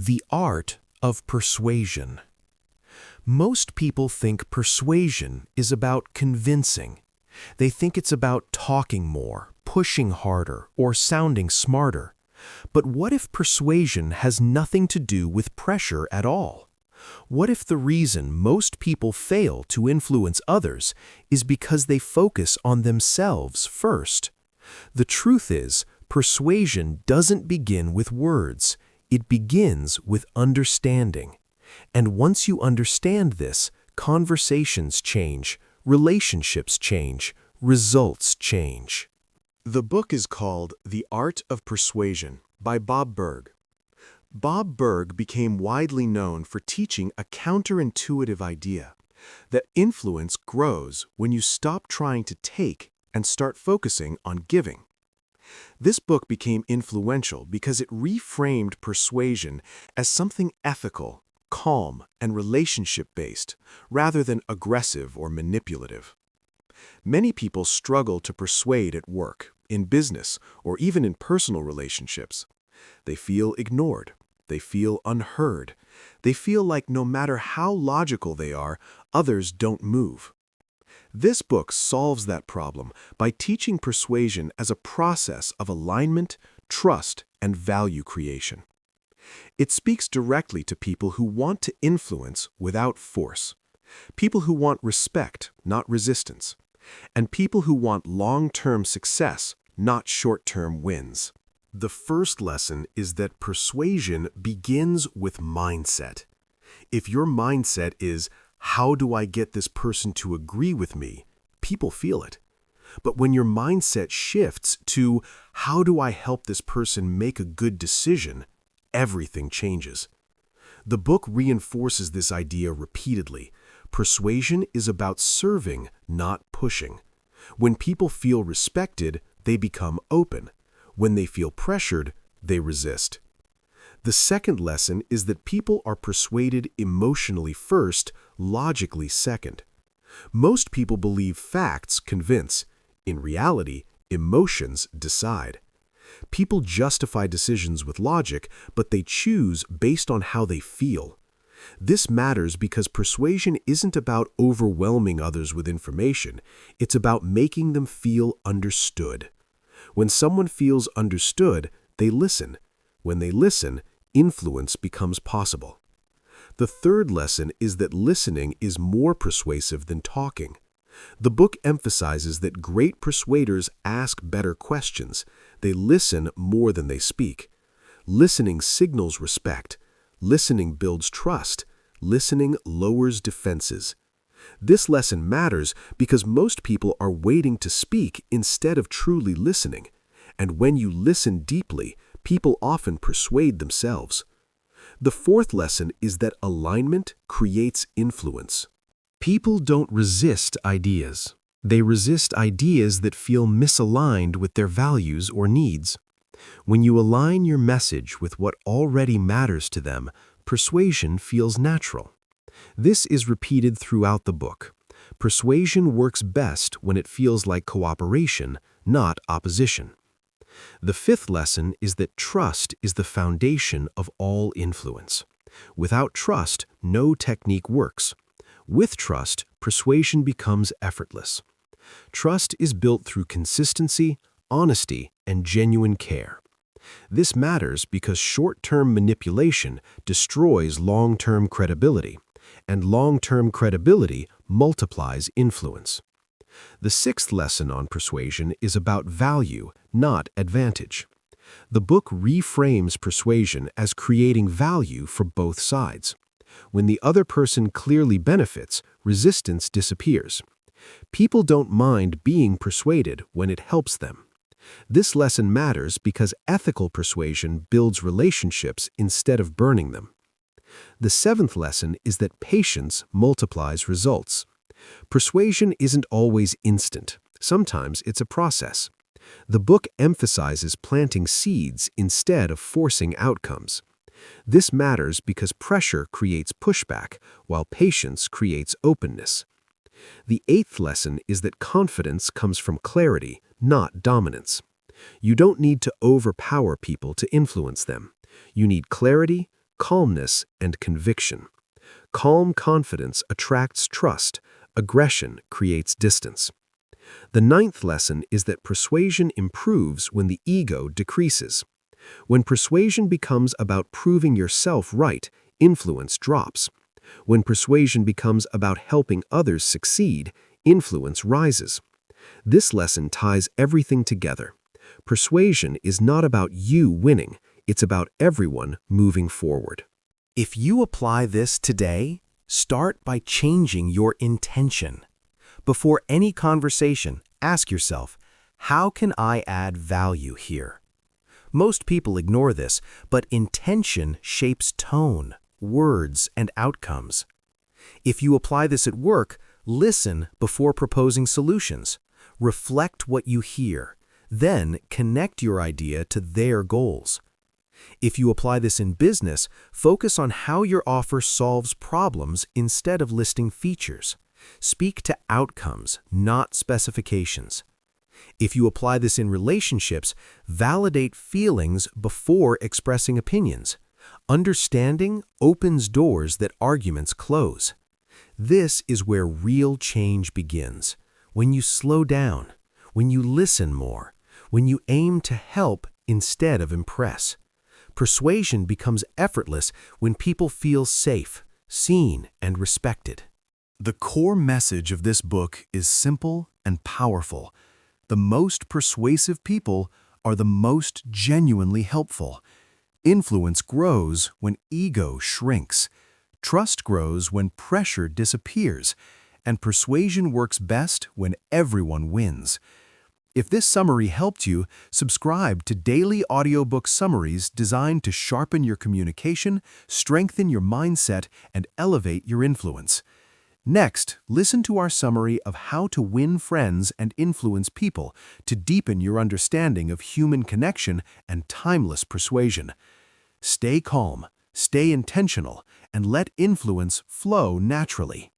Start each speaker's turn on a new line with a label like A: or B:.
A: The Art of Persuasion. Most people think persuasion is about convincing. They think it's about talking more, pushing harder, or sounding smarter. But what if persuasion has nothing to do with pressure at all? What if the reason most people fail to influence others is because they focus on themselves first? The truth is, persuasion doesn't begin with words. It begins with understanding. And once you understand this, conversations change, relationships change, results change.
B: The book is called The Art of Persuasion by Bob Burg. Bob Burg became widely known for teaching a counterintuitive idea that influence grows when you stop trying to take and start focusing on giving. This book became influential because it reframed persuasion as something ethical, calm, and relationship-based, rather than aggressive or manipulative. Many people struggle to persuade at work, in business, or even in personal relationships. They feel ignored. They feel unheard. They feel like no matter how logical they are, others don't move. This book solves that problem by teaching persuasion as a process of alignment, trust, and value creation. It speaks directly to people who want to influence without force, people who want respect, not resistance, and people who want long-term success, not short-term wins. The first lesson is that persuasion begins with mindset. If your mindset is, "How do I get this person to agree with me?" people feel it. But when your mindset shifts to, "How do I help this person make a good decision?" everything changes. The book reinforces this idea repeatedly. Persuasion is about serving, not pushing. When people feel respected, they become open. When they feel pressured, they resist. The second lesson is that people are persuaded emotionally first, logically second. Most people believe facts convince. In reality, emotions decide. People justify decisions with logic, but they choose based on how they feel. This matters because persuasion isn't about overwhelming others with information. It's about making them feel understood. When someone feels understood, they listen. When they listen, influence becomes possible. The third lesson is that listening is more persuasive than talking. The book emphasizes that great persuaders ask better questions. They listen more than they speak. Listening signals respect. Listening builds trust. Listening lowers defenses. This lesson matters because most people are waiting to speak instead of truly listening. And when you listen deeply, people often persuade themselves. The fourth lesson is that alignment creates influence. People don't resist ideas. They resist ideas that feel misaligned with their values or needs. When you align your message with what already matters to them, persuasion feels natural. This is repeated throughout the book. Persuasion works best when it feels like cooperation, not opposition. The fifth lesson is that trust is the foundation of all influence. Without trust, no technique works. With trust, persuasion becomes effortless. Trust is built through consistency, honesty, and genuine care. This matters because short-term manipulation destroys long-term credibility, and long-term credibility multiplies influence. The sixth lesson on persuasion is about value, not advantage. The book reframes persuasion as creating value for both sides. When the other person clearly benefits, resistance disappears. People don't mind being persuaded when it helps them. This lesson matters because ethical persuasion builds relationships instead of burning them. The seventh lesson is that patience multiplies results. Persuasion isn't always instant. Sometimes it's a process. The book emphasizes planting seeds instead of forcing outcomes. This matters because pressure creates pushback, while patience creates openness. The eighth lesson is that confidence comes from clarity, not dominance. You don't need to overpower people to influence them. You need clarity, calmness and conviction. Calm confidence attracts trust. Aggression creates distance. The ninth lesson is that persuasion improves when the ego decreases. When persuasion becomes about proving yourself right, influence drops. When persuasion becomes about helping others succeed, influence rises. This lesson ties everything together. Persuasion is not about you winning, it's about everyone moving forward.
A: If you apply this today, start by changing your intention. Before any conversation, ask yourself, how can I add value here? Most people ignore this, but intention shapes tone, words, and outcomes. If you apply this at work, listen before proposing solutions. Reflect what you hear, then connect your idea to their goals. If you apply this in business, focus on how your offer solves problems instead of listing features. Speak to outcomes, not specifications. If you apply this in relationships, validate feelings before expressing opinions. Understanding opens doors that arguments close. This is where real change begins. When you slow down, when you listen more, when you aim to help instead of impress. Persuasion becomes effortless when people feel safe, seen, and respected.
C: The core message of this book is simple and powerful. The most persuasive people are the most genuinely helpful. Influence grows when ego shrinks. Trust grows when pressure disappears. And persuasion works best when everyone wins. If this summary helped you, subscribe to daily audiobook summaries designed to sharpen your communication, strengthen your mindset, and elevate your influence. Next, listen to our summary of how to win friends and influence people to deepen your understanding of human connection and timeless persuasion. Stay calm, stay intentional, and let influence flow naturally.